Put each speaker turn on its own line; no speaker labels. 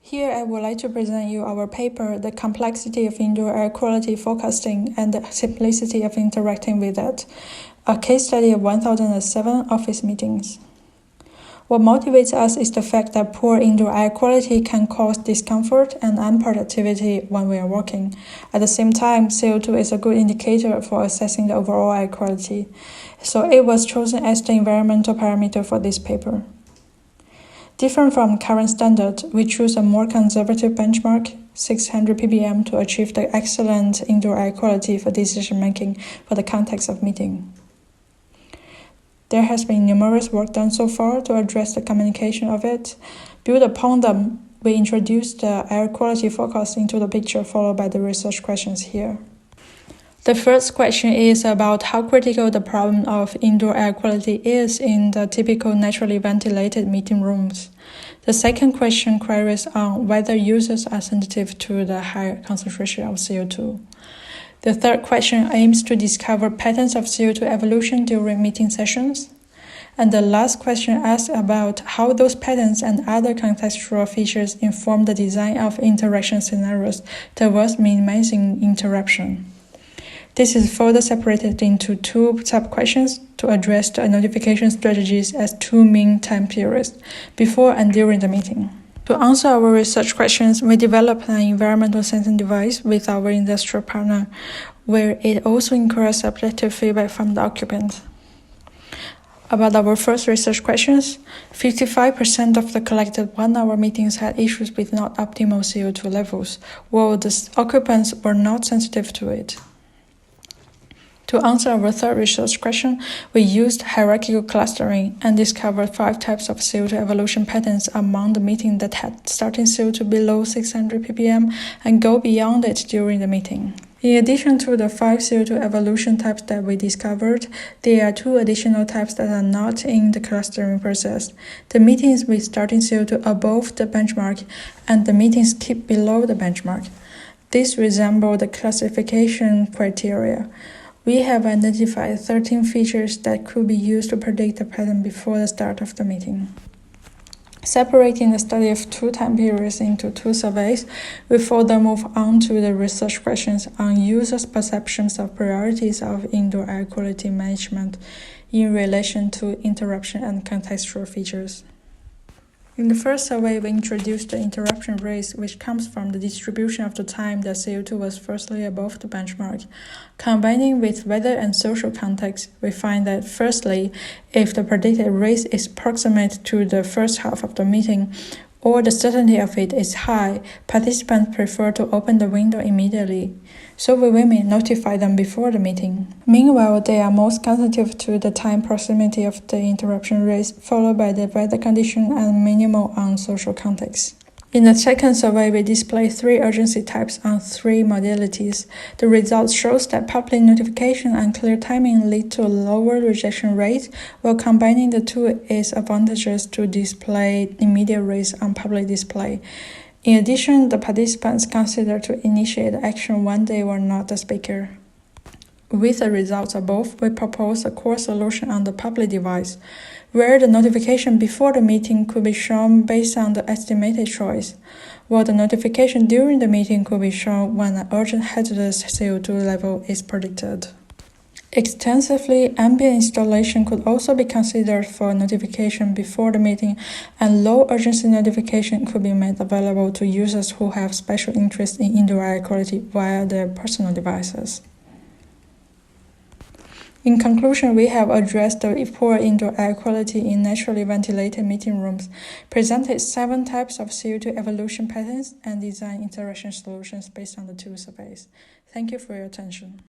Here I would like to present you our paper, The Complexity of Indoor Air Quality Forecasting and the Simplicity of Interacting with It, a case study of 1007 office meetings. What motivates us is the fact that poor indoor air quality can cause discomfort and unproductivity when we are working. At the same time, CO2 is a good indicator for assessing the overall air quality, so it was chosen as the environmental parameter for this paper. Different from current standard, we choose a more conservative benchmark, 600 ppm, to achieve the excellent indoor air quality for decision-making for the context of meeting. There has been numerous work done so far to address the communication of it. Built upon them, we introduced the air quality forecast into the picture, followed by the research questions here. The first question is about how critical the problem of indoor air quality is in the typical naturally ventilated meeting rooms. The second question queries on whether users are sensitive to the high concentration of CO2. The third question aims to discover patterns of CO2 evolution during meeting sessions. And the last question asks about how those patterns and other contextual features inform the design of interaction scenarios towards minimizing interruption. This is further separated into two sub-questions to address the notification strategies as two main time periods, before and during the meeting. To answer our research questions, we developed an environmental sensing device with our industrial partner, where it also incurs subjective feedback from the occupants. About our first research questions, 55% of the collected 1-hour meetings had issues with not optimal CO2 levels, while the occupants were not sensitive to it. To answer our third research question, we used hierarchical clustering and discovered 5 types of CO2 evolution patterns among the meeting that had starting CO2 below 600 ppm and go beyond it during the meeting. In addition to the 5 CO2 evolution types that we discovered, there are 2 additional types that are not in the clustering process: the meetings with starting CO2 above the benchmark and the meetings kept below the benchmark. These resemble the classification criteria. We have identified 13 features that could be used to predict the pattern before the start of the meeting. Separating the study of 2 time periods into 2 surveys, we further move on to the research questions on users' perceptions of priorities of indoor air quality management in relation to interruption and contextual features. In the first survey, we introduced the interruption rate, which comes from the distribution of the time that CO2 was firstly above the benchmark. Combining with weather and social context, we find that firstly, if the predicted rate is proximate to the first half of the meeting, or the certainty of it is high, participants prefer to open the window immediately, so we will notify them before the meeting. Meanwhile, they are most sensitive to the time proximity of the interruption rate, followed by the weather condition and minimal on social context. In the second survey, we display 3 urgency types on 3 modalities. The results shows that public notification and clear timing lead to a lower rejection rate, while combining the two is advantageous to display immediate rates on public display. In addition, the participants consider to initiate action when they were not the speaker. With the results above, we propose a core solution on the public device, where the notification before the meeting could be shown based on the estimated choice, while the notification during the meeting could be shown when an urgent hazardous CO2 level is predicted. Extensively, ambient installation could also be considered for notification before the meeting, and low urgency notification could be made available to users who have special interest in indoor air quality via their personal devices. In conclusion, we have addressed the poor indoor air quality in naturally ventilated meeting rooms, presented 7 types of CO2 evolution patterns, and designed interaction solutions based on the 2 surveys. Thank you for your attention.